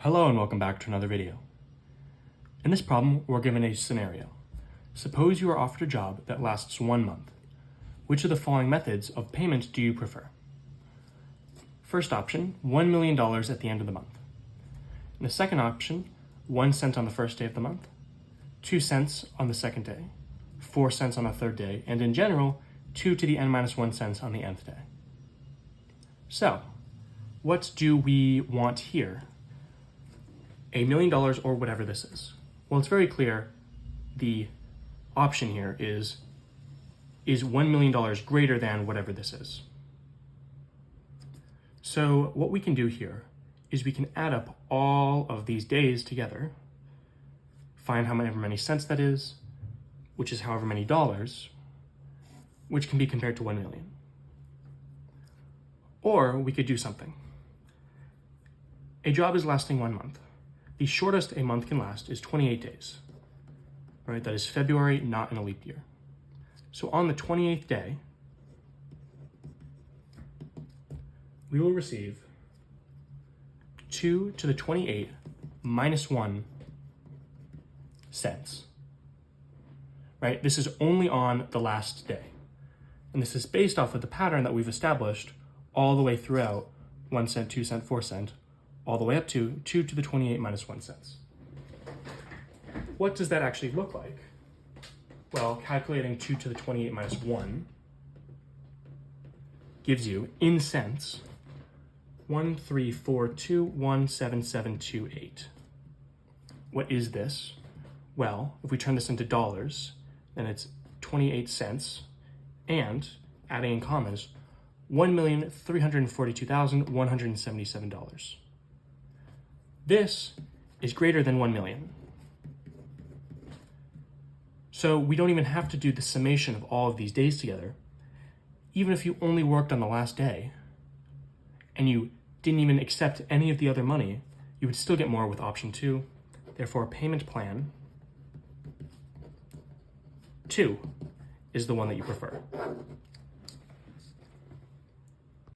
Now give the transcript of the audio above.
Hello and welcome back to another video. In this problem, we're given a scenario. Suppose you are offered a job that lasts 1 month. Which of the following methods of payment do you prefer? First option, $1 million at the end of the month. In the second option, 1 cent on the first day of the month, 2 cents on the second day, 4 cents on the third day, and in general, 2 to the n-1 cents on the nth day. So, what do we want here? $1 million or whatever this is. Well, it's very clear the option here is $1 million greater than whatever this is. So what we can do here is we can add up all of these days together, find however many cents that is, which is however many dollars, which can be compared to 1 million. Or we could do something. A job is lasting 1 month. The shortest a month can last is 28 days, right? That is February, not in a leap year. So on the 28th day, we will receive 2 to the 28 minus 1 cents, right? This is only on the last day. And this is based off of the pattern that we've established all the way throughout 1 cent, 2 cent, 4 cent, all the way up to 2 to the 28 minus 1 cents. What does that actually look like? Well, calculating 2 to the 28 minus 1 gives you, in cents, 1,342,17728. What is this? Well, if we turn this into dollars, then it's 28 cents, and, adding in commas, $1,342,177. This is greater than 1 million. So we don't even have to do the summation of all of these days together. Even if you only worked on the last day and you didn't even accept any of the other money, you would still get more with option 2. Therefore, payment plan 2 is the one that you prefer.